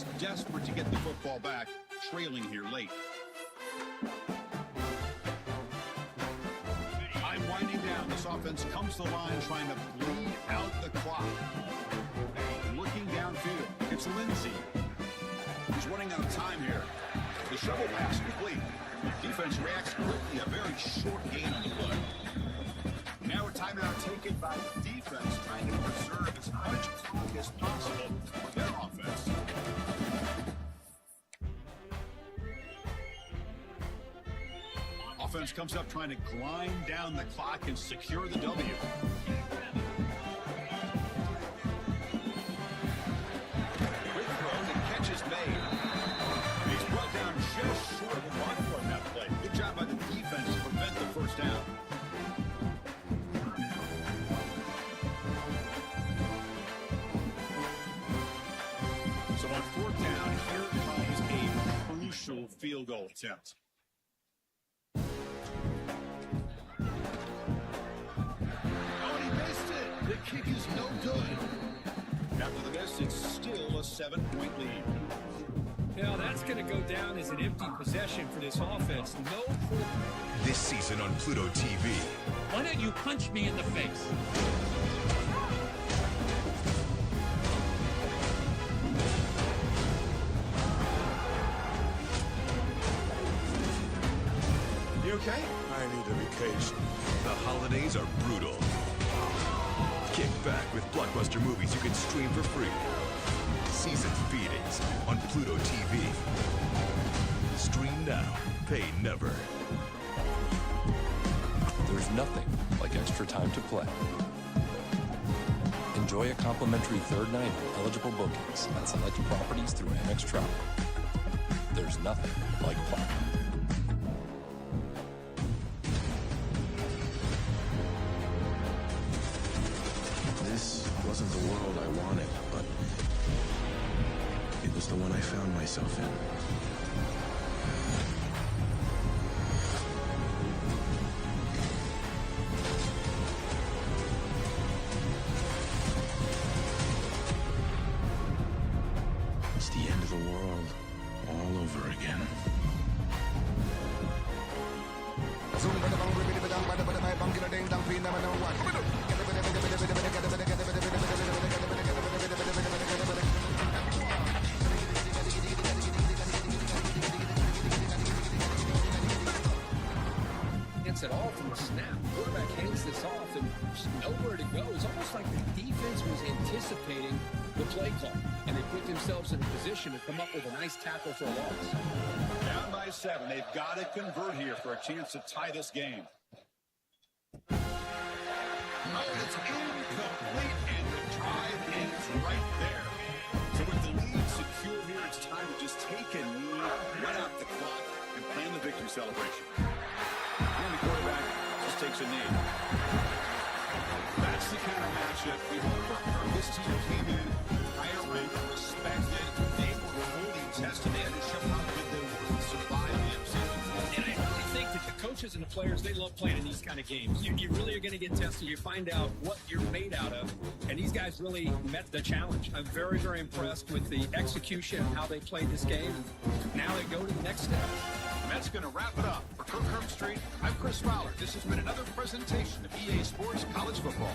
defense desperate to get the football back, trailing here late. Time winding down. This offense comes to the line trying to bleed out the clock. Looking downfield, it's Lindsey. He's running out of time here. The shovel pass complete. Defense reacts quickly. A very short gain on the play. Now a timeout taken by the defense, trying to preserve as much clock as possible for their offense. Offense comes up trying to grind down the clock and secure the W. Quick throw and catch is made. He's brought down just short of the mark on that play. Good job by the defense to prevent the first down. So on fourth down, here comes a crucial field goal attempt. The kick is no good. After the miss, it's still a 7-point lead. Yeah, that's going to go down as an empty possession for this offense. No. This season on Pluto TV. Why don't you punch me in the face? You okay? I need a vacation. The holidays are brutal. Kick back with blockbuster movies you can stream for free. Season feedings on Pluto TV. Stream now, pay never. There's nothing like extra time to play. Enjoy a complimentary third night on eligible bookings at select properties through Amex Travel. There's nothing like fun. This wasn't the world I wanted, but it was the one I found myself in. It's the end of the world all over again. Gets it all from the snap. Quarterback hands this off and just nowhere to go. It's almost like the defense was anticipating the play call, and they put themselves in a position to come up with a nice tackle for a loss. Down by 7. They've got to convert here for a chance to tie this game. Oh, it's incomplete, and the drive ends right there. So with the lead secure here, it's time to just take a knee, run out the clock, and plan the victory celebration. And the quarterback just takes a knee. That's the kind of matchup we hope for. This team came in higher ranked, respected. They were holding tested. They had to show how good they were to survive the season. And I really think that the coaches and the players, they love playing in these kind of games. You really are going to get tested. You find out what you're made out of. And these guys really met the challenge. I'm very, very impressed with the execution, how they played this game. Now they go to the next step. That's going to wrap it up. For Kirk Street, I'm Chris Fowler. This has been another presentation of EA Sports College Football.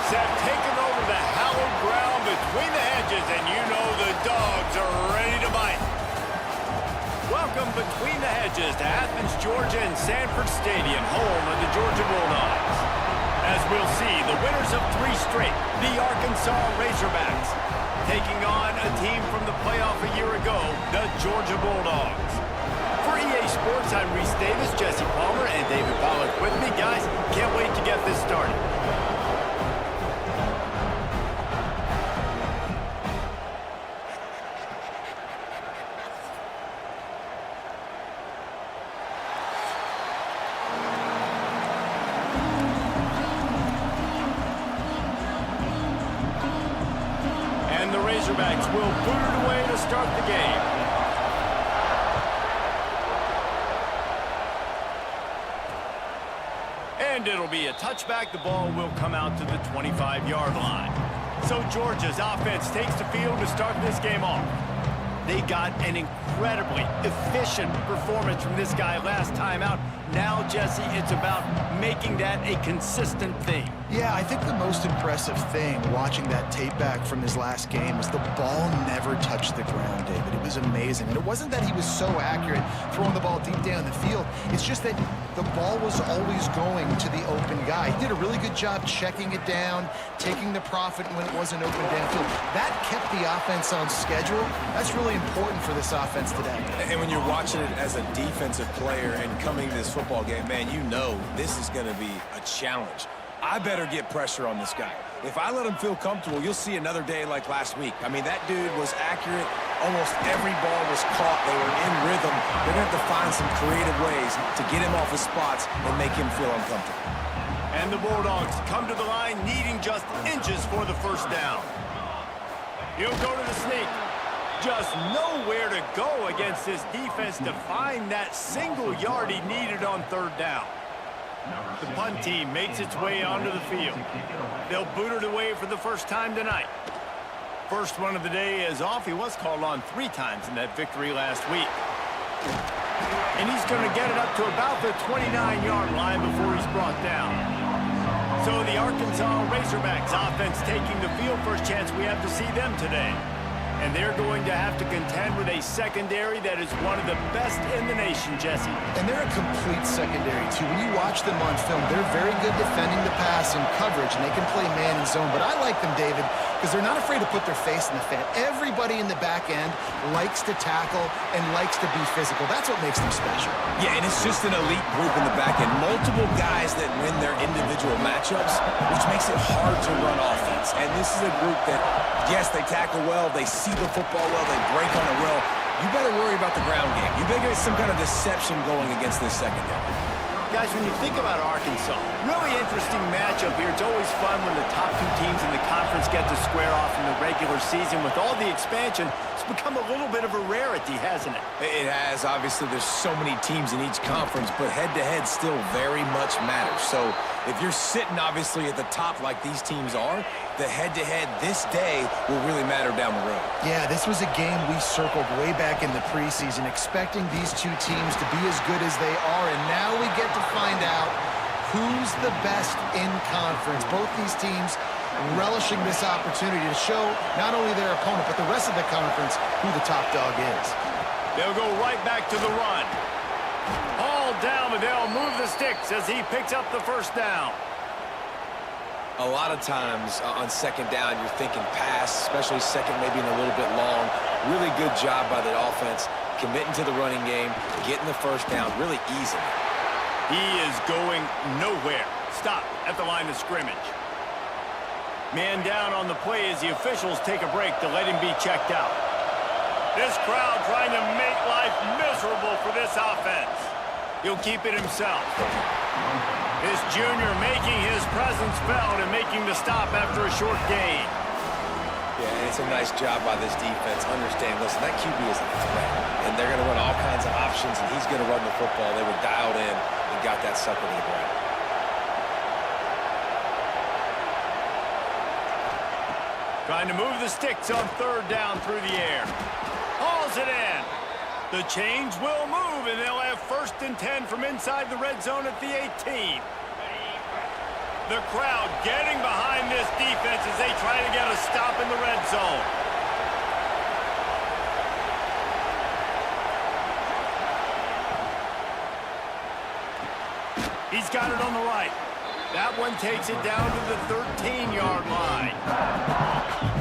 Razorbacks have taken over the hallowed ground between the hedges, and you know the dogs are ready to bite. Welcome Between the Hedges to Athens, Georgia and Sanford Stadium, home of the Georgia Bulldogs. As we'll see, the winners of 3 straight, the Arkansas Razorbacks, taking on a team from the playoff a year ago, the Georgia Bulldogs. For EA Sports, I'm Reese Davis, Jesse Palmer, and David Pollack with me. Guys, can't wait to get this started. And the Razorbacks will boot it away to start the game. And it'll be a touchback. The ball will come out to the 25-yard line. So Georgia's offense takes the field to start this game off. They got an incredibly efficient performance from this guy last time out. Now, Jesse, it's about making that a consistent thing. Yeah, I think the most impressive thing watching that tape back from his last game was the ball never touched the ground, David. It was amazing. And it wasn't that he was so accurate throwing the ball deep down the field. It's just that the ball was always going to the open guy. He did a really good job checking it down, taking the profit when it wasn't open downfield. That kept the offense on schedule. That's really important for this offense today. And when you're watching it as a defensive player and coming to this football game, man, you know this is going to be a challenge. I better get pressure on this guy. If I let him feel comfortable, you'll see another day like last week. I mean, that dude was accurate. Almost every ball was caught. They were in rhythm. They're going to have to find some creative ways to get him off his spots and make him feel uncomfortable. And the Bulldogs come to the line needing just inches for the first down. He'll go to the sneak. Just nowhere to go against this defense to find that single yard he needed on 3rd down. The punt team makes its way onto the field. They'll boot it away for the first time tonight. First one of the day is off. He was called on 3 times in that victory last week. And he's going to get it up to about the 29-yard line before he's brought down. So the Arkansas Razorbacks offense taking the field. First chance we have to see them today. And they're going to have to contend with a secondary that is one of the best in the nation, Jesse. And they're a complete secondary, too. When you watch them on film, they're very good defending the pass and coverage, and they can play man and zone. But I like them, David, because they're not afraid to put their face in the fan. Everybody in the back end likes to tackle and likes to be physical. That's what makes them special. Yeah, and it's just an elite group in the back end. Multiple guys that win their individual matchups, which makes it hard to run offense. And this is a group that, yes, they tackle well, they see the football well, they break on it well. You better worry about the ground game. You better get some kind of deception going against this secondary. Guys, when you think about Arkansas, really interesting matchup here. It's always fun when the top 2 teams in the conference get to square off in the regular season. With all the expansion, it's become a little bit of a rarity, hasn't it? It has. Obviously, there's so many teams in each conference, but head-to-head still very much matters. So if you're sitting, obviously, at the top like these teams are, the head-to-head this day will really matter down the road. Yeah, this was a game we circled way back in the preseason, expecting these 2 teams to be as good as they are, and now we get to find out who's the best in conference. Both these teams relishing this opportunity to show not only their opponent, but the rest of the conference who the top dog is. They'll go right back to the run. Hauled down, but they'll move the sticks as he picks up the first down. A lot of times on 2nd down, you're thinking pass, especially second, maybe a little bit long. Really good job by the offense, committing to the running game, getting the first down really easily. He is going nowhere. Stop at the line of scrimmage. Man down on the play as the officials take a break to let him be checked out. This crowd trying to make life miserable for this offense. He'll keep it himself. This junior making his presence felt and making the stop after a short gain. Yeah, and it's a nice job by this defense. Understand, listen, that QB is a threat, and they're going to run all kinds of options, and he's going to run the football. They were dialed in and got that sucker to the ground. Trying to move the sticks on 3rd down through the air. Hauls it in. The chains will move, and they'll have 1st and 10 from inside the red zone at the 18. The crowd getting behind this defense as they try to get a stop in the red zone. He's got it on the right. That one takes it down to the 13-yard line.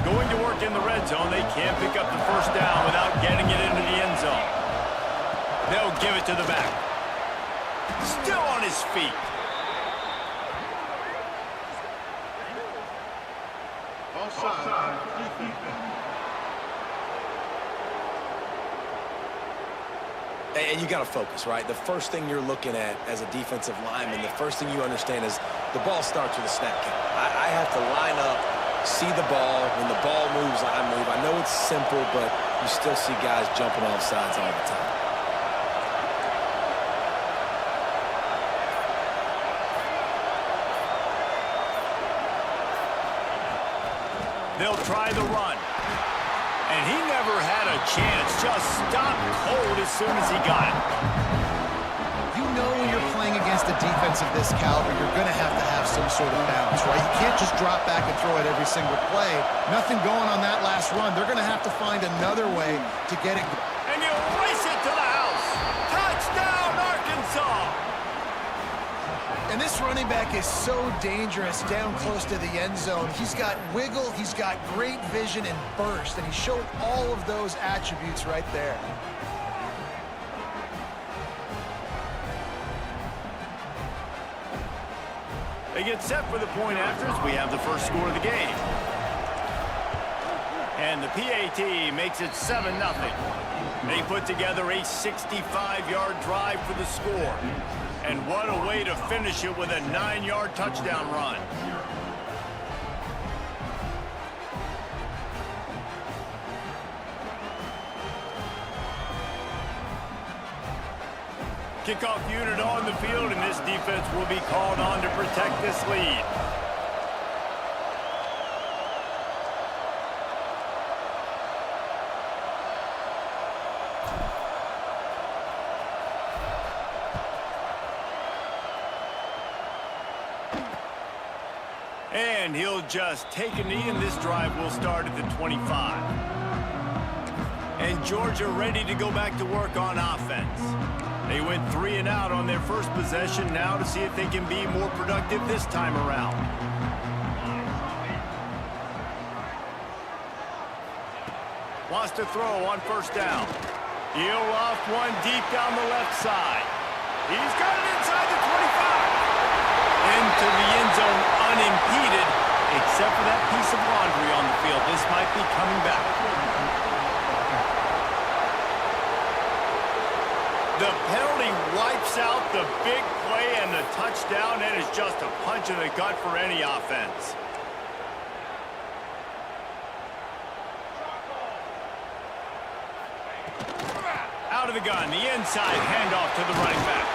Going to work in the red zone, they can't pick up the first down without getting it into the end zone. They'll give it to the back. Still on his feet. And you got to focus, right? The first thing you're looking at as a defensive lineman, the first thing you understand is the ball starts with a snap count. I have to line up, see the ball. When the ball moves, I move. I know it's simple, but you still see guys jumping off sides all the time. They'll try the run. And he never had a chance. Just stopped cold as soon as he got it. You know when you're playing against a defense of this caliber, you're going to have some sort of balance, right? You can't just drop back and throw it every single play. Nothing going on that last run. They're going to have to find another way to get it. And you race it to the house. Touchdown, Arkansas! And this running back is so dangerous down close to the end zone. He's got wiggle, he's got great vision and burst, and he showed all of those attributes right there. They get set for the point after as we have the first score of the game. And the PAT makes it 7-0. They put together a 65-yard drive for the score. And what a way to finish it with a 9-yard touchdown run. Kickoff unit on the field, and this defense will be called on to protect this lead. And he'll just take a knee, and this drive will start at the 25. And Georgia ready to go back to work on offense. They went 3 and out on their first possession, now to see if they can be more productive this time around. Wants to throw on first down. He'll off one deep down the left side. He's got it inside the 25. Into the end zone unimpeded, except for that piece of laundry on the field. This might be coming back. The penalty wipes out the big play and the touchdown, and is just a punch in the gut for any offense. Out of the gun, the inside handoff to the running back.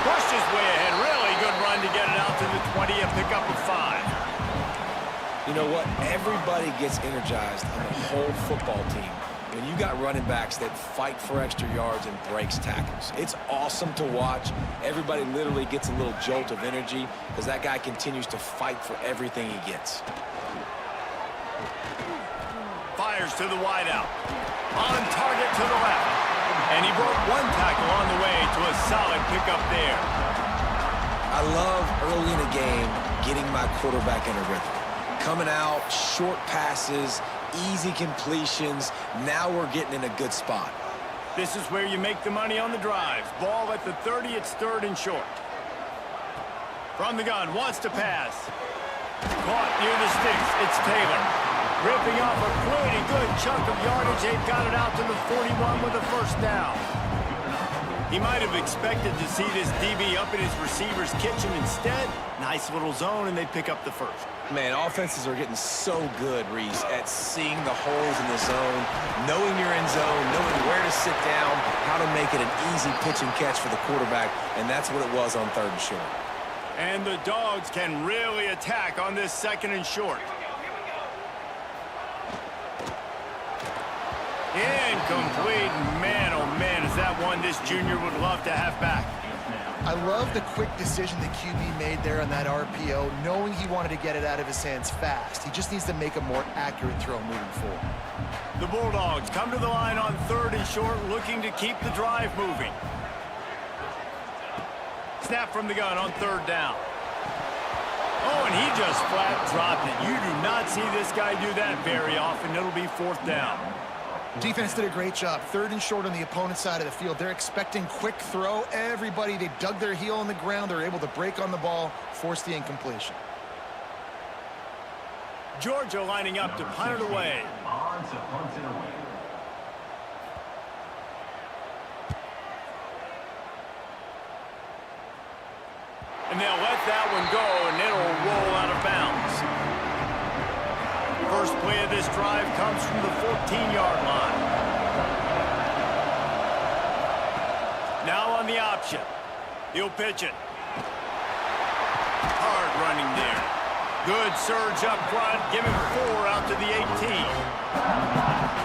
Pushed his way ahead. Really good run to get it out to the 20 and pick up a 5. You know what? Everybody gets energized on the whole football team when you got running backs that fight for extra yards and breaks tackles. It's awesome to watch. Everybody literally gets a little jolt of energy as that guy continues to fight for everything he gets. Fires to the wideout. On target to the left. And he broke one tackle on the way to a solid pickup there. I love early in a game getting my quarterback in a rhythm. Coming out, short passes, easy completions. Now we're getting in a good spot. This is where you make the money on the drive. Ball at the 30, it's 3rd and short. From the gun, wants to pass. Caught near the sticks, it's Taylor. Ripping off a pretty good chunk of yardage. They've got it out to the 41 with a first down. He might have expected to see this DB up in his receiver's kitchen. Instead, nice little zone, and they pick up the first. Man, offenses are getting so good, Reese, at seeing the holes in the zone, knowing you're in zone, knowing where to sit down, how to make it an easy pitch and catch for the quarterback, and that's what it was on 3rd and short. And the Dogs can really attack on this 2nd and short. Incomplete. Man, oh man, is that one this junior would love to have back. I love the quick decision the QB made there on that RPO, knowing he wanted to get it out of his hands fast. He just needs to make a more accurate throw moving forward. The Bulldogs come to the line on 3rd and short, looking to keep the drive moving. Snap from the gun on 3rd down. Oh, and he just flat dropped it. You do not see this guy do that very often. It'll be 4th down. Defense did a great job. 3rd and short on the opponent's side of the field. They're expecting quick throw. Everybody, they dug their heel on the ground. They're able to break on the ball, force the incompletion. Georgia lining up to punt it away. And they'll let that one go, and it'll roll out of bounds. First play of this drive comes from the 14-yard line. Now on the option. He'll pitch it. Hard running there. Good surge up front. Give him 4 out to the 18.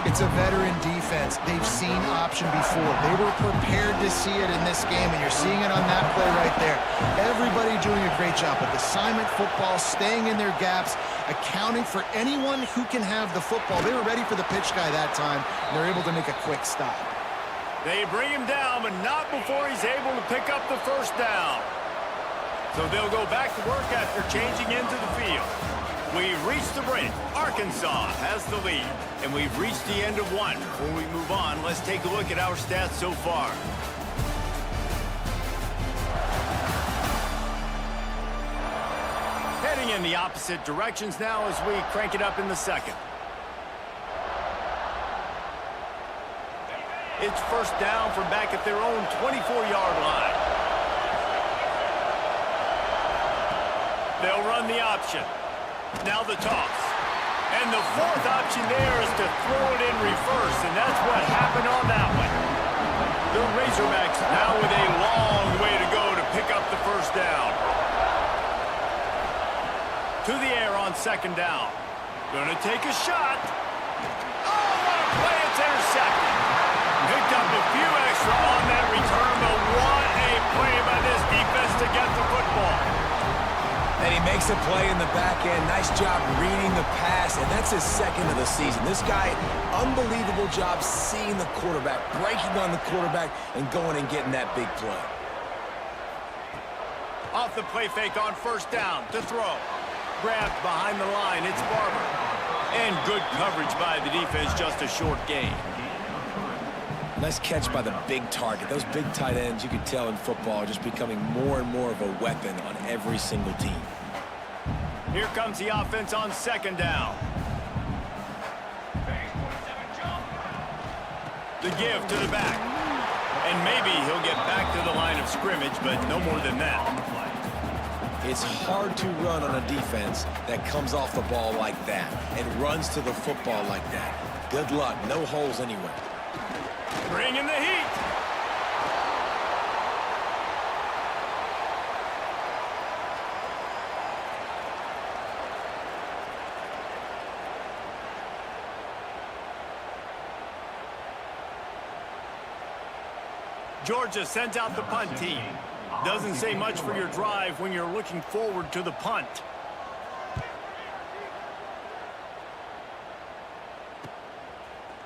It's a veteran defense. They've seen option before. They were prepared to see it in this game, and you're seeing it on that play right there. Everybody doing a great job with assignment football, staying in their gaps, accounting for anyone who can have the football. They were ready for the pitch guy that time, and they're able to make a quick stop. They bring him down, but not before he's able to pick up the 1st down. So they'll go back to work after changing into the field. We've reached the break. Arkansas has the lead, and we've reached the end of 1. Before we move on, let's take a look at our stats so far. Heading in the opposite directions now as we crank it up in the 2nd. It's 1st down from back at their own 24-yard line. They'll run the option. Now the toss. And the 4th option there is to throw it in reverse, and that's what happened on that one. The Razorbacks now with a long way to go to pick up the 1st down. To the air on 2nd down. Gonna take a shot. Oh, what a play. It's intercepted. Picked up a few extra on that return, but what a play by this defense to get the football. And he makes a play in the back end. Nice job reading the pass, and that's his 2nd of the season. This guy, unbelievable job seeing the quarterback, breaking on the quarterback, and going and getting that big play. Off the play fake on 1st down to throw. Grabbed behind the line, it's Barber. And good coverage by the defense, just a short gain. Nice catch by the big target. Those big tight ends, you can tell in football, are just becoming more and more of a weapon on every single team. Here comes the offense on 2nd down. The give to the back. And maybe he'll get back to the line of scrimmage, but no more than that. It's hard to run on a defense that comes off the ball like that and runs to the football like that. Good luck. No holes anywhere. Bringing the heat. Georgia sends out the punt team. Doesn't say much for your drive when you're looking forward to the punt.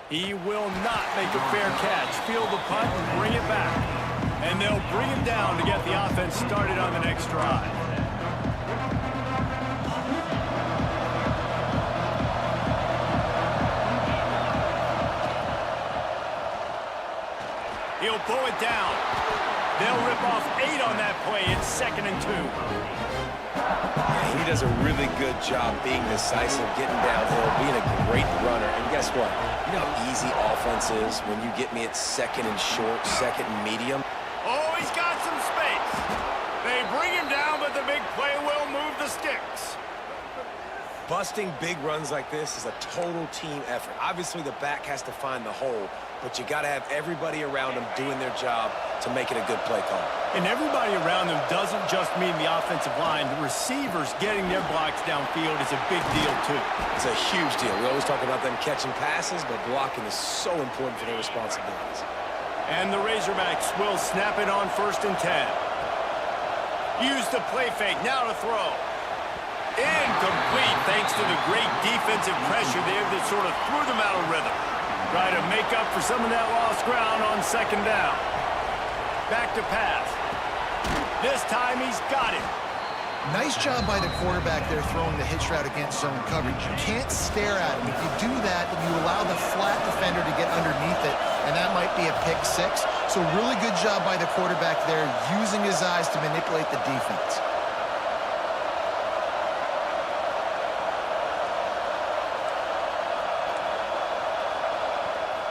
He will not make a fair catch. Field the punt and bring it back. And they'll bring him down to get the offense started on the next drive. He'll pull it down. They'll rip off 8 on that play. It's 2nd and 2. Yeah, he does a really good job being decisive, getting downhill, being a great runner. And guess what? You know how easy offense is when you get me at 2nd and short, 2nd and medium? Oh, he's got some space. They bring him down, but the big play will move the sticks. Busting big runs like this is a total team effort. Obviously, the back has to find the hole, but you got to have everybody around him doing their job to make it a good play call. And everybody around him doesn't just mean the offensive line. The receivers getting their blocks downfield is a big deal, too. It's a huge deal. We always talk about them catching passes, but blocking is so important for their responsibilities. And the Razorbacks will snap it on 1st and 10. Use the play fake. Now to throw. Incomplete thanks to the great defensive pressure there that sort of threw them out of rhythm. Try to make up for some of that lost ground on second down. Back to pass. This time he's got it. Nice job by the quarterback there throwing the hitch route against zone coverage. You can't stare at him. If you do that, you allow the flat defender to get underneath it, and that might be a pick six. So really good job by the quarterback there, using his eyes to manipulate the defense.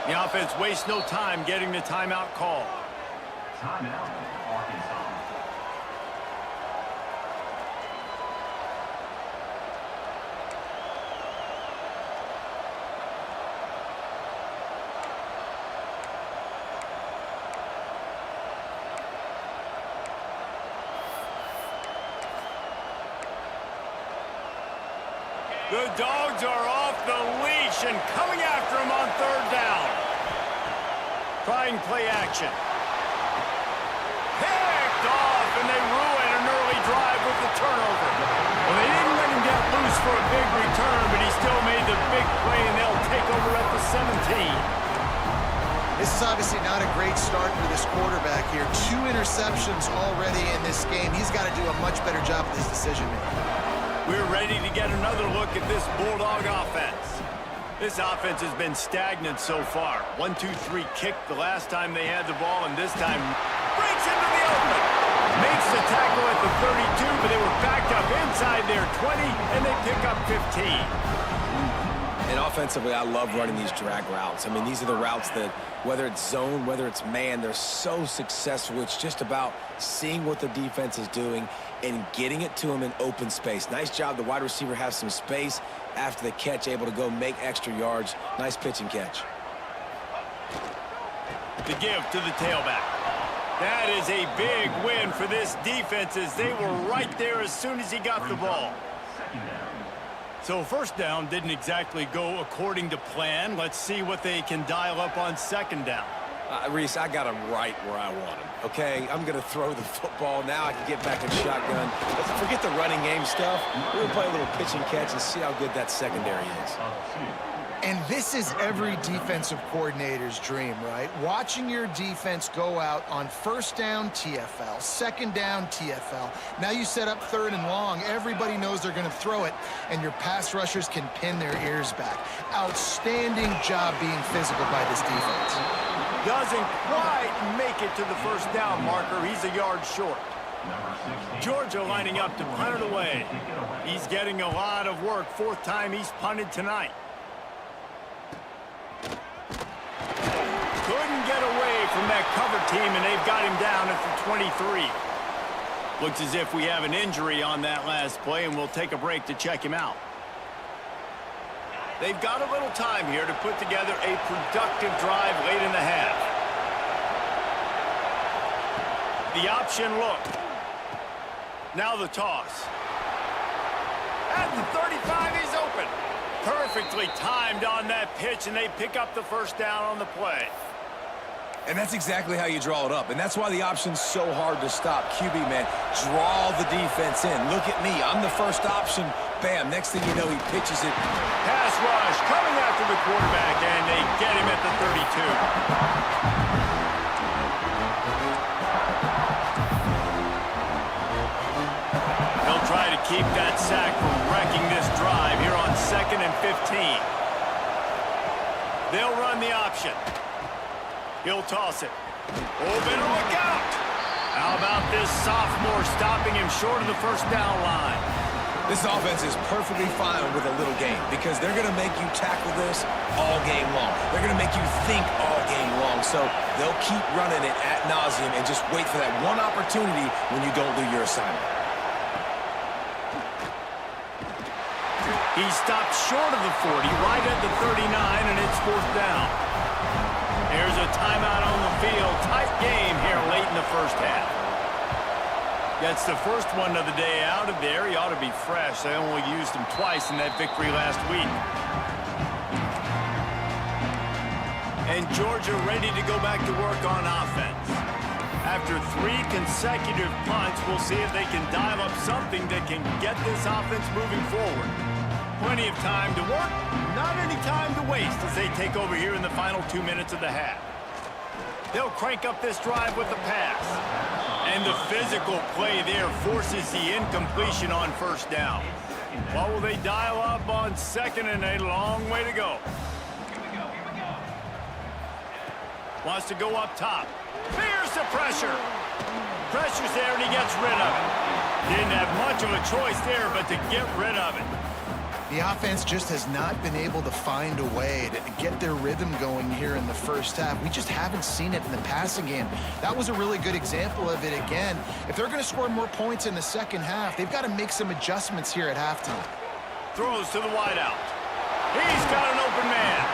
The offense wastes no time getting the timeout call. Timeout, Arkansas. The Dogs are off the leash and coming after him on third down. Trying play action. Picked off, and they ruin an early drive with the turnover. Well, they didn't let him get loose for a big return, but he still made the big play, and they'll take over at the 17. This is obviously not a great start for this quarterback here. 2 interceptions already in this game. He's got to do a much better job with his decision-making. We're ready to get another look at this Bulldog offense. This offense has been stagnant so far. 1-2-3 kick the last time they had the ball, and this time breaks into the open. Makes the tackle at the 32, but they were backed up inside their 20, and they pick up 15. And offensively, I love running these drag routes. I mean, these are the routes that, whether it's zone, whether it's man, they're so successful. It's just about seeing what the defense is doing and getting it to him in open space. Nice job. The wide receiver has some space after the catch, able to go make extra yards. Nice pitch and catch. The give to the tailback. That is a big win for this defense as they were right there as soon as he got the ball. So first down didn't exactly go according to plan. Let's see what they can dial up on second down. Reese, I got him right where I want him. Okay, I'm going to throw the football. Now I can get back in shotgun. Let's forget the running game stuff. We're going to play a little pitch and catch and see how good that secondary is. And this is every defensive coordinator's dream, right? Watching your defense go out on first down, TFL, second down, TFL. Now you set up third and long. Everybody knows they're going to throw it, and your pass rushers can pin their ears back. Outstanding job being physical by this defense. Doesn't quite make it to the first down marker. He's a yard short. Georgia lining up to punt it away. He's getting a lot of work. 4th time he's punted tonight. Couldn't get away from that cover team, and they've got him down at the 23. Looks as if we have an injury on that last play, and we'll take a break to check him out. They've got a little time here to put together a productive drive late in the half. The option look. Now the toss. At the 35, he's open. Perfectly timed on that pitch, and they pick up the first down on the play. And that's exactly how you draw it up. And that's why the option's so hard to stop. QB, man, draw the defense in. Look at me. I'm the first option. Bam. Next thing you know, he pitches it. Pass rush coming after the quarterback, and they get him at the 32. They'll try to keep that sack from wrecking this drive here on 2nd and 15. They'll run the option. He'll toss it. Oh, better look out. How about this sophomore stopping him short of the first down line? This offense is perfectly fine with a little game because they're going to make you tackle this all game long. They're going to make you think all game long. So they'll keep running it ad nauseum and just wait for that one opportunity when you don't do your assignment. He stopped short of the 40, right at the 39, and it's 4th down. There's a timeout on the field. Tight game here late in the first half. Gets the first one of the day out of there. He ought to be fresh. They only used him twice in that victory last week. And Georgia ready to go back to work on offense. After 3 consecutive punts, we'll see if they can dial up something that can get this offense moving forward. Plenty of time to work, not any time to waste as they take over here in the final 2 minutes of the half. They'll crank up this drive with the pass. And the physical play there forces the incompletion on first down. What will they dial up on second and a long way to go? Wants to go up top. Fears the pressure. Pressure's there and he gets rid of it. Didn't have much of a choice there but to get rid of it. The offense just has not been able to find a way to get their rhythm going here in the first half. We just haven't seen it in the passing game. That was a really good example of it again. If they're going to score more points in the second half, they've got to make some adjustments here at halftime. Throws to the wideout. He's got an open man.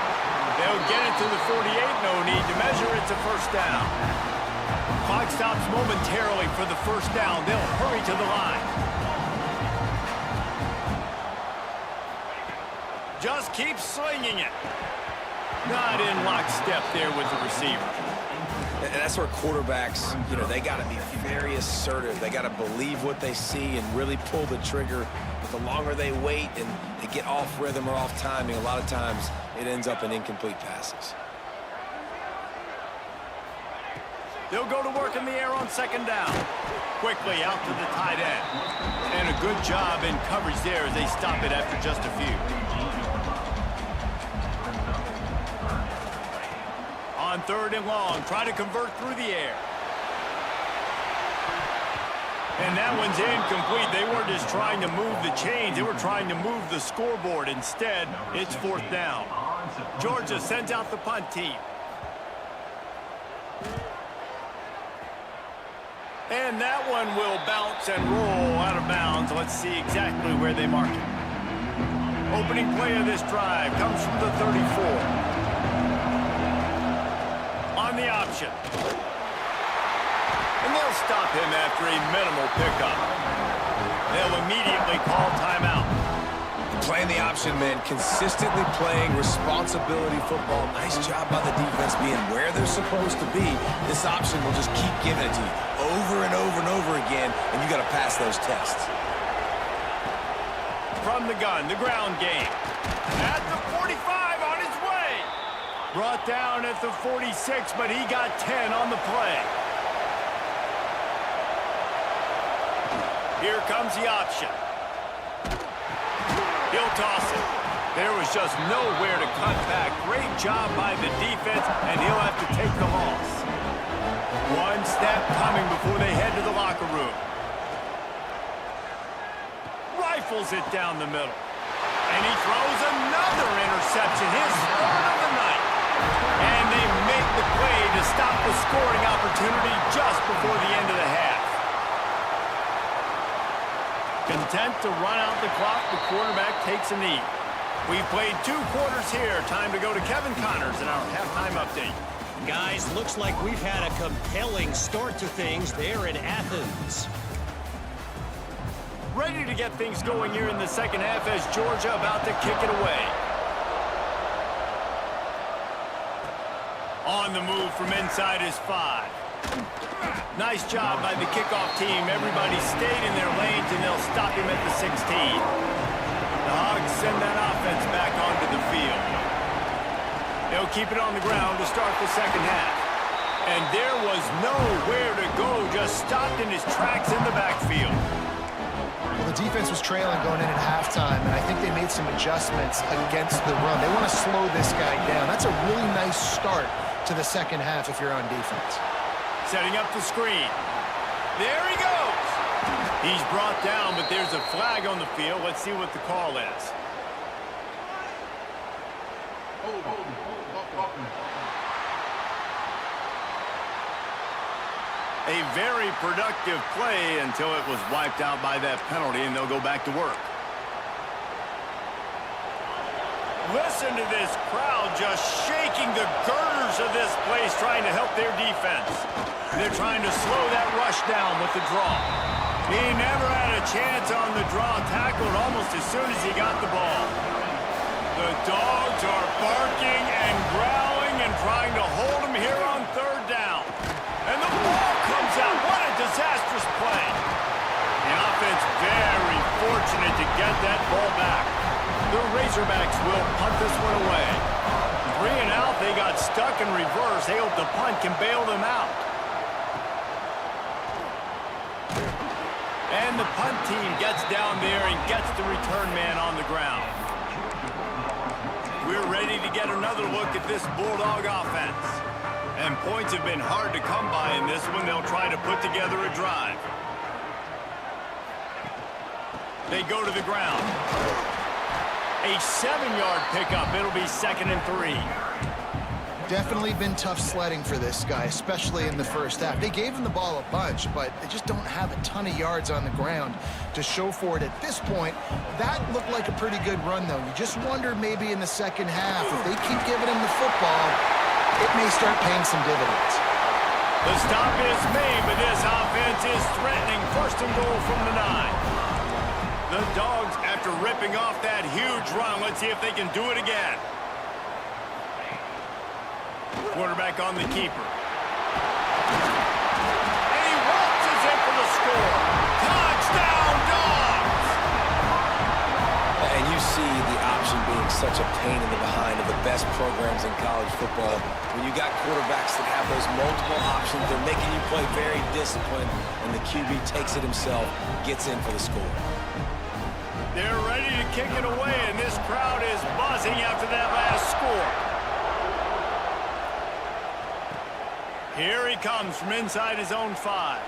They'll get it to the 48. No need to measure. It's a first down. Clock stops momentarily for the first down. They'll hurry to the line. Just keep slinging it. Not in lockstep there with the receiver. And that's where quarterbacks, they got to be very assertive. They got to believe what they see and really pull the trigger. But the longer they wait and they get off rhythm or off timing, a lot of times it ends up in incomplete passes. They'll go to work in the air on second down. Quickly out to the tight end. And a good job in coverage there as they stop it after just a few. On third and long, try to convert through the air. And that one's incomplete. They weren't just trying to move the chains. They were trying to move the scoreboard. Instead, it's fourth down. Georgia sends out the punt team. And that one will bounce and roll out of bounds. Let's see exactly where they mark it. Opening play of this drive comes from the 34. On the option. And they'll stop him after a minimal pickup. They'll immediately call timeout. Playing the option, man, consistently playing responsibility football. Nice job by the defense being where they're supposed to be. This option will just keep giving it to you over and over and over again, and you got to pass those tests. From the gun, the ground game. At the 45 on his way. Brought down at the 46, but he got 10 on the play. Here comes the option. He'll toss it. There was just nowhere to cut back. Great job by the defense, and he'll have to take the loss. One snap coming before they head to the locker room. Rifles it down the middle. And he throws another interception, his third of the night. And they make the play to stop the scoring opportunity just before the end of the half. Content to run out the clock, the quarterback takes a knee. We've played 2 quarters here. Time to go to Kevin Connors in our halftime update. Guys, looks like we've had a compelling start to things there in Athens. Ready to get things going here in the second half as Georgia about to kick it away. On the move from inside is 5. Nice job by the kickoff team. Everybody stayed in their lanes, and they'll stop him at the 16. The Hogs send that offense back onto the field. They'll keep it on the ground to start the second half. And there was nowhere to go, just stopped in his tracks in the backfield. Well, the defense was trailing going in at halftime, and I think they made some adjustments against the run. They want to slow this guy down. That's a really nice start to the second half if you're on defense. Setting up the screen. There he goes. He's brought down, but there's a flag on the field. Let's see what the call is. A very productive play until it was wiped out by that penalty, and they'll go back to work. Listen to this crowd just shaking the girders of this place, trying to help their defense. They're trying to slow that rush down with the draw. He never had a chance on the draw, tackled almost as soon as he got the ball. The dogs are barking and growling and trying to hold him here on third down. And the ball comes very fortunate to get that ball back. The Razorbacks will punt this one away. 3 and out, they got stuck in reverse. They hope the punt can bail them out. And the punt team gets down there and gets the return man on the ground. We're ready to get another look at this Bulldog offense. And points have been hard to come by in this one. They'll try to put together a drive. They go to the ground. A 7-yard pickup. It'll be 2nd and 3. Definitely been tough sledding for this guy, especially in the first half. They gave him the ball a bunch, but they just don't have a ton of yards on the ground to show for it at this point. That looked like a pretty good run, though. You just wonder maybe in the second half, if they keep giving him the football, it may start paying some dividends. The stop is made, but this offense is threatening. 1st and goal from the 9. The Dogs, after ripping off that huge run, let's see if they can do it again. Quarterback on the keeper. And he waltzes in for the score. Touchdown, Dogs! And you see the option being such a pain in the behind of the best programs in college football. When you got quarterbacks that have those multiple options, they're making you play very disciplined, and the QB takes it himself, gets in for the score. They're ready to kick it away, and this crowd is buzzing after that last score. Here he comes from inside his own 5.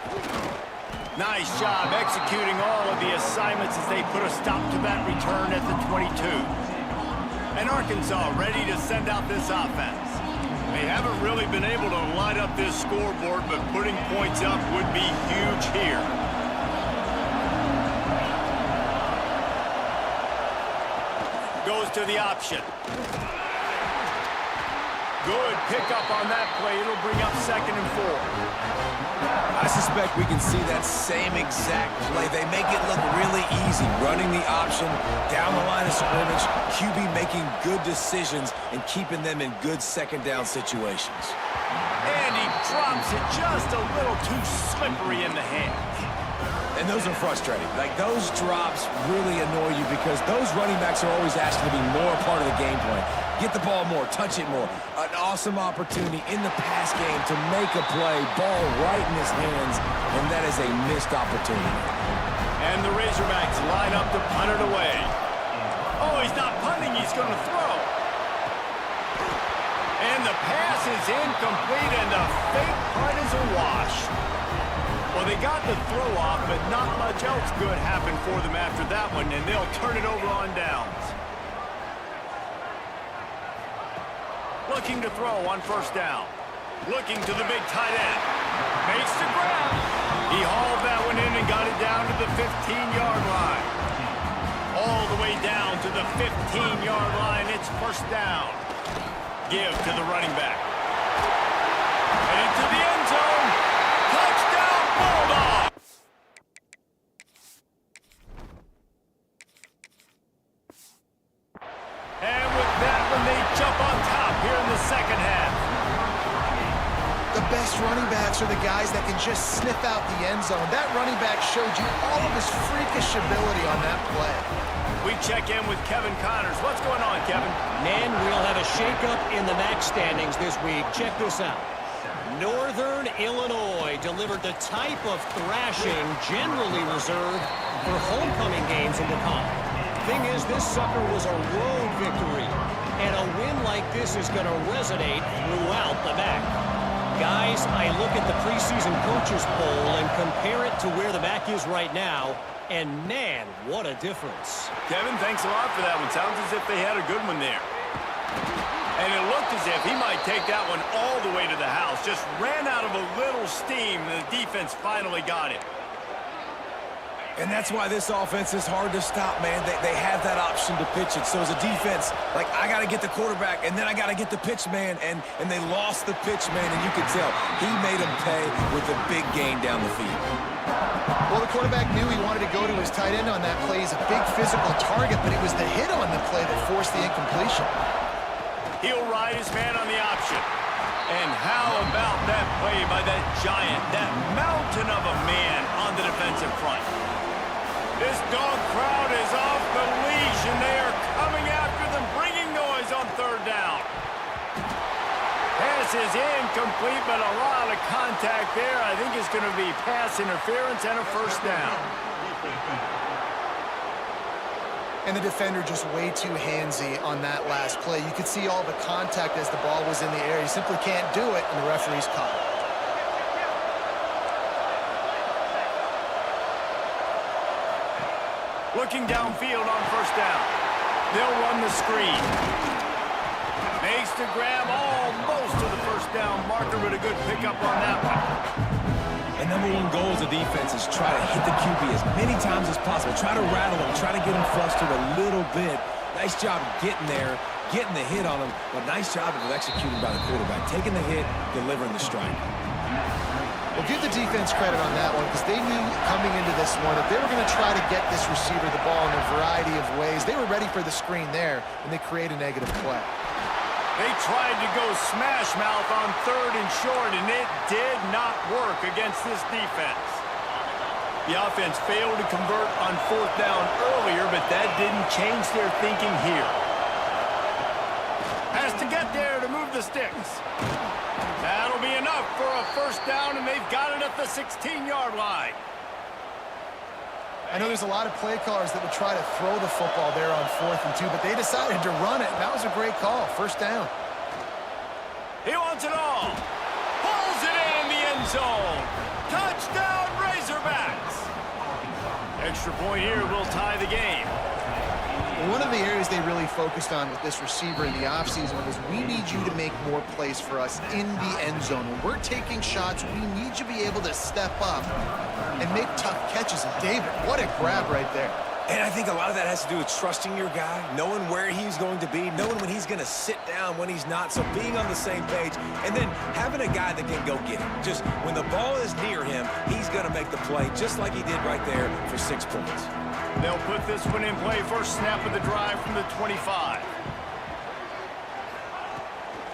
Nice job executing all of the assignments as they put a stop to that return at the 22. And Arkansas ready to send out this offense. They haven't really been able to light up this scoreboard, but putting points up would be huge here. Goes to the option. Good pickup on that play. It'll bring up 2nd and 4. I suspect we can see that same exact play. They make it look really easy, running the option down the line of scrimmage, QB making good decisions and keeping them in good 2nd down situations. And he drops it just a little too slippery in the hands. And those are frustrating. Like, those drops really annoy you because those running backs are always asking to be more a part of the game plan. Get the ball more, touch it more. An awesome opportunity in the pass game to make a play, ball right in his hands, and that is a missed opportunity. And the Razorbacks line up to punt it away. Oh, he's not punting, he's going to throw. And the pass is incomplete, and the fake punt is a wash. Well, they got the throw off, but not much else good happened for them after that one, and they'll turn it over on downs. Looking to throw on 1st down. Looking to the big tight end. Makes the grab. He hauled that one in and got it down to the 15-yard line. All the way down to the 15-yard line. It's 1st down. Give to the running back. And into the end zone. Touchdown, Bulldogs! And with that one, they jump on top here in the 2nd half. The best running backs are the guys that can just sniff out the end zone. That running back showed you all of his freakish ability on that play. We check in with Kevin Connors. What's going on, Kevin? Man, we'll have a shakeup in the MAC standings this week. Check this out. Northern Illinois delivered the type of thrashing generally reserved for homecoming games in the comp. Thing is, this sucker was a road victory, and a win like this is going to resonate throughout the MAC. Guys, I look at the preseason coaches poll and compare it to where the MAC is right now, and man, what a difference. Kevin, thanks a lot for that one. Sounds as if they had a good one there. And it looked as if he might take that one all the way to the house. Just ran out of a little steam, and the defense finally got it. And that's why this offense is hard to stop, man. They have that option to pitch it. So as a defense, like, I got to get the quarterback, and then I got to get the pitch man, and they lost the pitch man, and you could tell he made them pay with a big gain down the field. Well, the quarterback knew he wanted to go to his tight end on that play. He's a big physical target, but it was the hit on the play that forced the incompletion. He'll ride his man on the option. And how about that play by that giant, that mountain of a man on the defensive front? This dog crowd is off the leash, and they are coming after them, bringing noise on third down. Pass is incomplete, but a lot of contact there. I think it's going to be pass interference and a first down. And the defender just way too handsy on that last play. You could see all the contact as the ball was in the air. You simply can't do it, and the referee's caught it. Looking downfield on first down. They'll run the screen. Makes the grab almost to the first down marker, but a good pickup on that one. And number one goal as a defense is try to hit the QB as many times as possible. Try to rattle him. Try to get him flustered a little bit. Nice job getting there, getting the hit on him, but nice job of executing by the quarterback. Taking the hit, delivering the strike. Well, give the defense credit on that one because they knew coming into this one that they were going to try to get this receiver the ball in a variety of ways. They were ready for the screen there, and they create a negative play. They tried to go smash mouth on third and short, and it did not work against this defense. The offense failed to convert on fourth down earlier, but that didn't change their thinking here. Has to get there to move the sticks. That'll be enough for a first down, and they've got it at the 16-yard line. I know there's a lot of play callers that would try to throw the football there on 4th and 2, but they decided to run it, and that was a great call. First down. He wants it all. Pulls it in the end zone. Touchdown, Razorbacks. Extra point here will tie the game. One of the areas they really focused on with this receiver in the offseason was we need you to make more plays for us in the end zone. When we're taking shots, we need you to be able to step up and make tough catches. And David, what a grab right there. And I think a lot of that has to do with trusting your guy, knowing where he's going to be, knowing when he's going to sit down, when he's not. So being on the same page, and then having a guy that can go get it. Just when the ball is near him, he's going to make the play just like he did right there for 6 points. They'll put this one in play. First snap of the drive from the 25.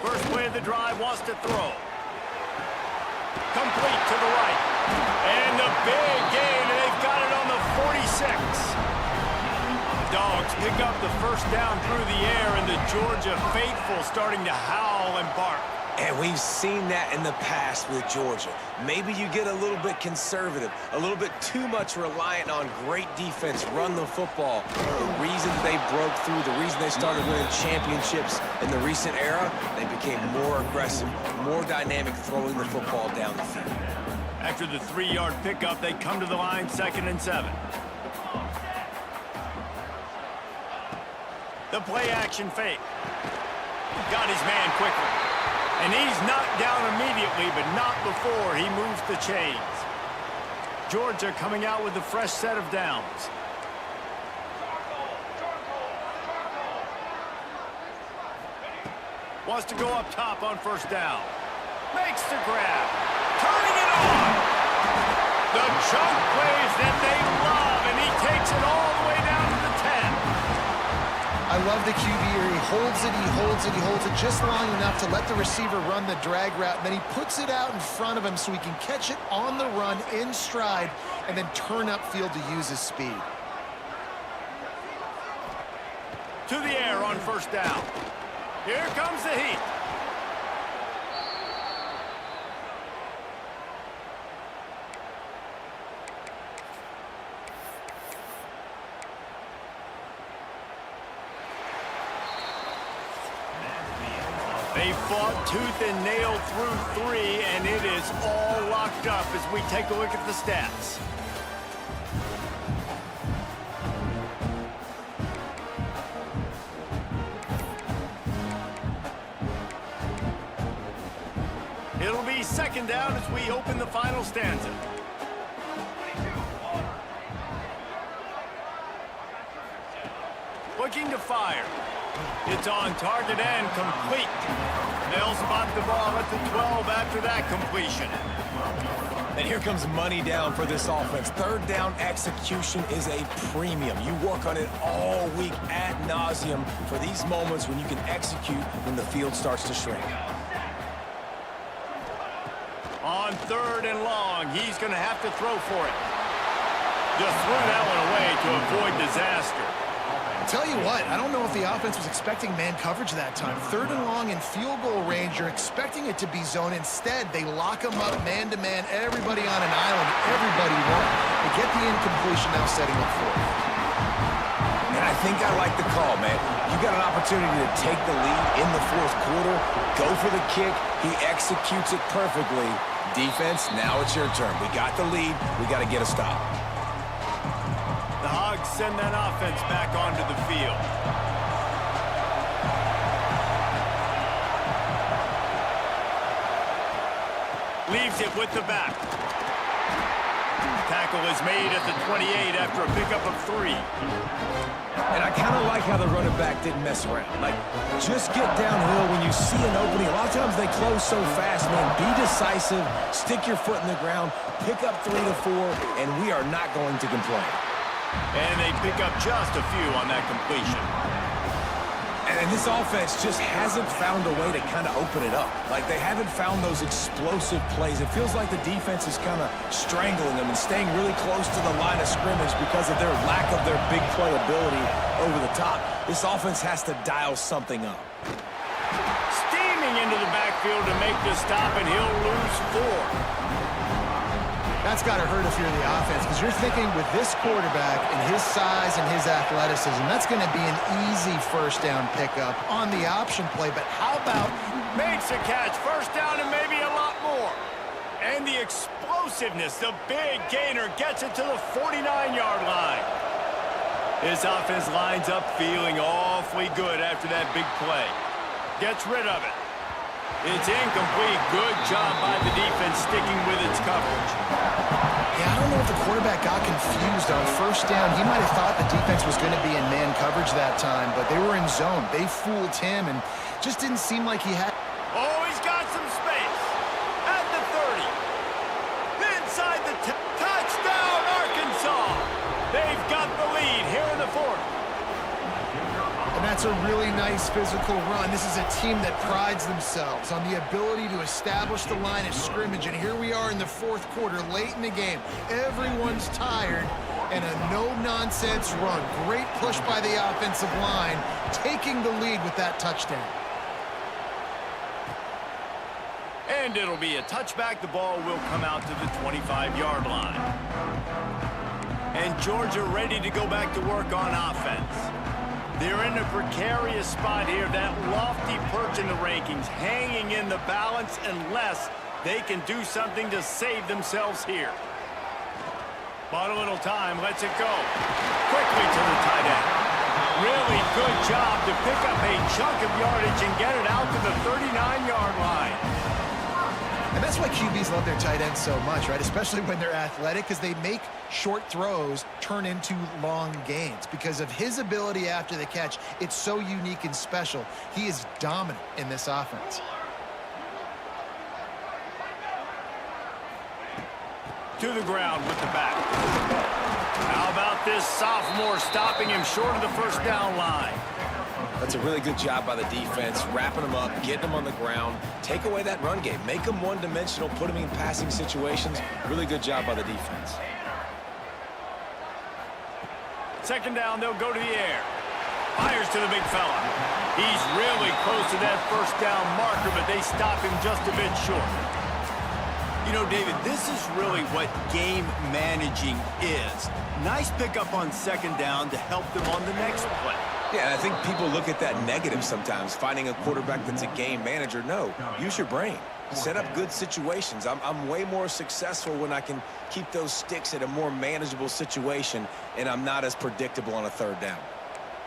First play of the drive, wants to throw. Complete to the right. And the big gain, and they've got it on the 46. The Dogs pick up the first down through the air, and the Georgia faithful starting to howl and bark. And we've seen that in the past with Georgia. Maybe you get a little bit conservative, a little bit too much reliant on great defense, run the football. The reason they broke through, the reason they started winning championships in the recent era, they became more aggressive, more dynamic throwing the football down the field. After the 3-yard pickup, they come to the line, 2nd and 7. The play action fake. Got his man quickly. And he's knocked down immediately, but not before he moves the chains. Georgia coming out with a fresh set of downs. Wants to go up top on first down. Makes the grab. Turning it on. The chunk plays that they love, and he takes it all the way down to the 10. I love the QB here. He holds it, he holds it, he holds it just long enough to let the receiver run the drag route. And then he puts it out in front of him so he can catch it on the run in stride and then turn upfield to use his speed. To the air on first down. Here comes the heat. They fought tooth and nail through 3, and it is all locked up as we take a look at the stats. It'll be 2nd down as we open the final stanza. Looking to fire. It's on target and complete. They'll spot the ball at the 12 after that completion. And here comes money down for this offense. 3rd down execution is a premium. You work on it all week ad nauseum for these moments when you can execute when the field starts to shrink. On 3rd and long, he's going to have to throw for it. Just threw that one away to avoid disaster. Tell you what, I don't know if the offense was expecting man coverage that time. 3rd and long in field goal range, you're expecting it to be zone. Instead, they lock them up man-to-man, everybody on an island, everybody won. They get the incompletion, now setting up 4th. And I think I like the call, man. You got an opportunity to take the lead in the 4th quarter, go for the kick. He executes it perfectly. Defense, now it's your turn. We got the lead. We got to get a stop. The Hogs send that offense back onto the field. Leaves it with the back. Tackle is made at the 28 after a pickup of 3. And I kind of like how the running back didn't mess around. Like, just get downhill when you see an opening. A lot of times they close so fast, man. Be decisive, stick your foot in the ground, pick up 3 to 4, and we are not going to complain. And they pick up just a few on that completion. And this offense just hasn't found a way to kind of open it up. Like, they haven't found those explosive plays. It feels like the defense is kind of strangling them and staying really close to the line of scrimmage because of their lack of their big play ability over the top. This offense has to dial something up. Steaming into the backfield to make the stop, and he'll lose 4. That's got to hurt if you're the offense, because you're thinking with this quarterback and his size and his athleticism, that's going to be an easy 1st down pickup on the option play. But how about... Makes a catch, 1st down, and maybe a lot more. And the explosiveness, the big gainer gets it to the 49-yard line. This offense lines up feeling awfully good after that big play. Gets rid of it. It's incomplete. Good job by the defense sticking with its coverage. Yeah, I don't know if the quarterback got confused on 1st down. He might have thought the defense was going to be in man coverage that time, but they were in zone. They fooled him and just didn't seem like he had... Oh, he's got some space. At the 30. Inside the... Touchdown, Arkansas! They've got the lead here in the 4th. And that's a really nice physical run. This is a team that prides themselves on the ability to establish the line of scrimmage. And here we are in the 4th quarter, late in the game. Everyone's tired, and a no-nonsense run. Great push by the offensive line, taking the lead with that touchdown. And it'll be a touchback. The ball will come out to the 25-yard line. And Georgia ready to go back to work on offense. They're in a precarious spot here, that lofty perch in the rankings, hanging in the balance unless they can do something to save themselves here. Bought a little time, lets it go. Quickly to the tight end. Really good job to pick up a chunk of yardage and get it out to the 39-yard line. And that's why QBs love their tight ends so much, right? Especially when they're athletic, because they make short throws turn into long gains. Because of his ability after the catch, it's so unique and special. He is dominant in this offense. To the ground with the back. How about this sophomore stopping him short of the 1st down line? That's a really good job by the defense, wrapping them up, getting them on the ground, take away that run game, make them one-dimensional, put them in passing situations. Really good job by the defense. 2nd down, they'll go to the air. Fires to the big fella. He's really close to that 1st down marker, but they stop him just a bit short. You know, David, this is really what game managing is. Nice pickup on 2nd down to help them on the next play. Yeah, and I think people look at that negative sometimes, finding a quarterback that's a game manager. No, use your brain. Set up good situations. I'm way more successful when I can keep those sticks at a more manageable situation, and I'm not as predictable on a 3rd down.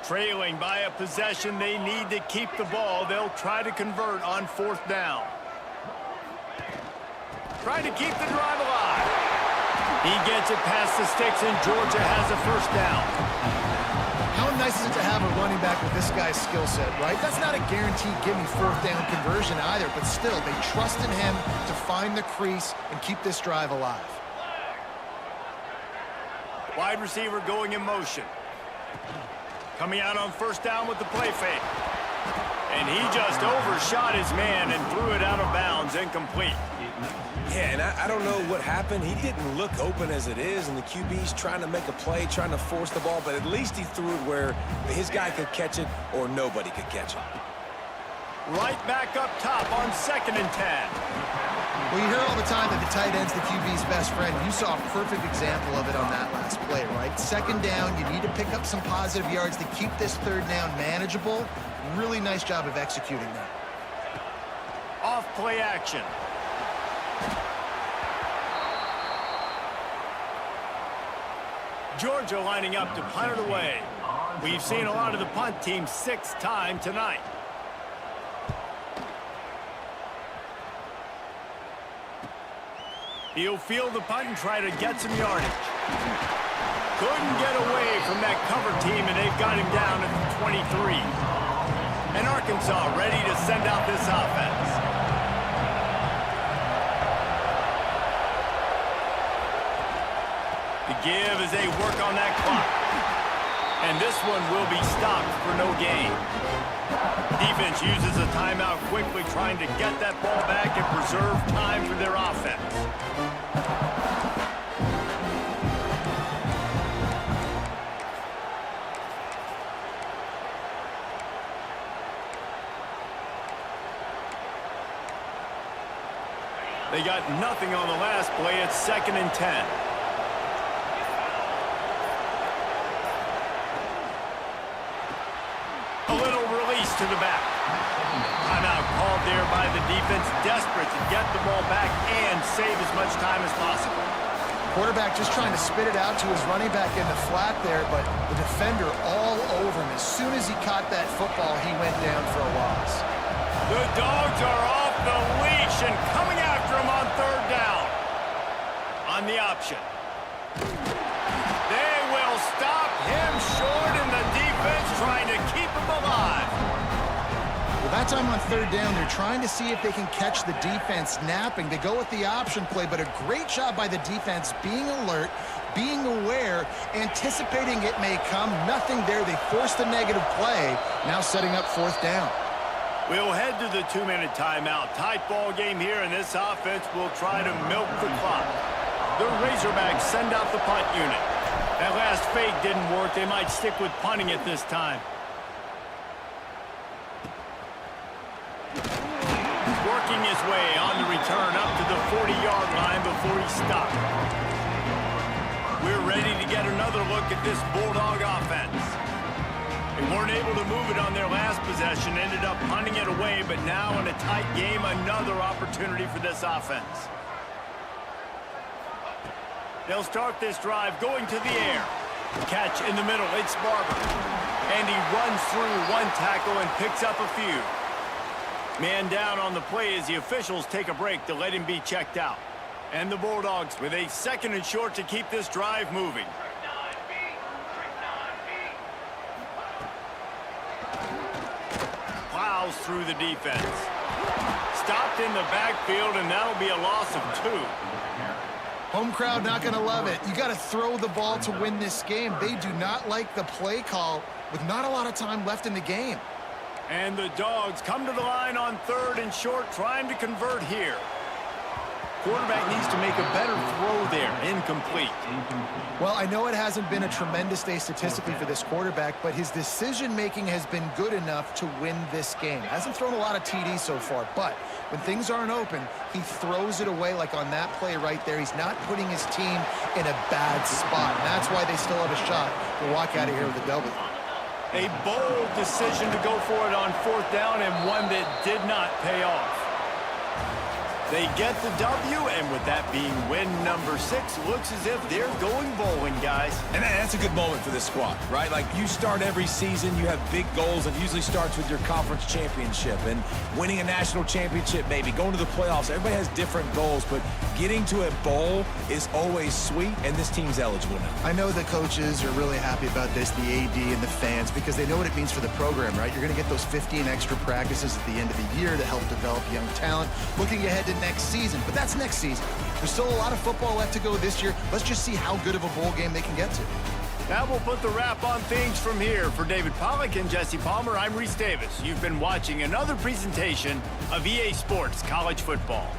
Trailing by a possession, they need to keep the ball. They'll try to convert on 4th down. Trying to keep the drive alive. He gets it past the sticks, and Georgia has a 1st down. How nice is it to have a running back with this guy's skill set, right? That's not a guaranteed give-me 4th down conversion either, but still, they trust in him to find the crease and keep this drive alive. Wide receiver going in motion. Coming out on 1st down with the play fake. And he just overshot his man and threw it out of bounds, incomplete. Yeah, and I don't know what happened. He didn't look open as it is, and the QB's trying to make a play, trying to force the ball, but at least he threw it where his guy could catch it or nobody could catch it. Right back up top on 2nd and 10. Well, you hear all the time that the tight end's the QB's best friend. You saw a perfect example of it on that last play, right? 2nd down, you need to pick up some positive yards to keep this 3rd down manageable. Really nice job of executing that. Off play action. Georgia lining up to punt it away. We've seen a lot of the punt team 6th time tonight. He'll field the punt and try to get some yardage. Couldn't get away from that cover team, and they've got him down at the 23. And Arkansas ready to send out this offense. The give as they work on that clock. And this one will be stopped for no gain. Defense uses a timeout quickly, trying to get that ball back and preserve time for their offense. They got nothing on the last play. It's 2nd and 10. A little release to the back. Timeout called there by the defense, desperate to get the ball back and save as much time as possible. Quarterback just trying to spit it out to his running back in the flat there, but the defender all over him. As soon as he caught that football, he went down for a loss. The Dogs are off the leash and coming after him on 3rd down. On the option. They will stop him short, and the defense trying to keep him alive. Well, that time on 3rd down, they're trying to see if they can catch the defense napping. They go with the option play, but a great job by the defense being alert, being aware, anticipating it may come. Nothing there. They forced a negative play, now setting up 4th down. We'll head to the 2-minute timeout. Tight ball game here, and this offense will try to milk the clock. The Razorbacks send out the punt unit. That last fake didn't work. They might stick with punting it this time. Working his way on the return up to the 40-yard line before he stopped. We're ready to get another look at this Bulldog offense. They weren't able to move it on their last possession, ended up punting it away, but now in a tight game, another opportunity for this offense. They'll start this drive going to the air. Catch in the middle, it's Barber. And he runs through one tackle and picks up a few. Man down on the play as the officials take a break to let him be checked out. And the Bulldogs with a 2nd and short to keep this drive moving. Plows through the defense. Stopped in the backfield, and that'll be a loss of 2. Home crowd not going to love it. You got to throw the ball to win this game. They do not like the play call with not a lot of time left in the game. And the Dogs come to the line on 3rd and short, trying to convert here. Quarterback needs to make a better throw there. Incomplete. Well, I know it hasn't been a tremendous day statistically for this quarterback, but his decision-making has been good enough to win this game. Hasn't thrown a lot of TDs so far, but when things aren't open, he throws it away like on that play right there. He's not putting his team in a bad spot, and that's why they still have a shot to walk out of here with a W. A bold decision to go for it on 4th down, and one that did not pay off. They get the W, and with that being win number 6, looks as if they're going bowling, guys. And that's a good moment for this squad, right? Like, you start every season, you have big goals. It usually starts with your conference championship and winning a national championship, maybe going to the playoffs. Everybody has different goals, but getting to a bowl is always sweet, and this team's eligible now. I know the coaches are really happy about this, the AD and the fans, because they know what it means for the program, right? You're going to get those 15 extra practices at the end of the year to help develop young talent. Looking ahead to next season, but that's next season. There's still a lot of football left to go this year. Let's just see how good of a bowl game they can get to. That will put the wrap on things from here. For David Pollack and Jesse Palmer, I'm Reese Davis. You've been watching another presentation of EA Sports College Football.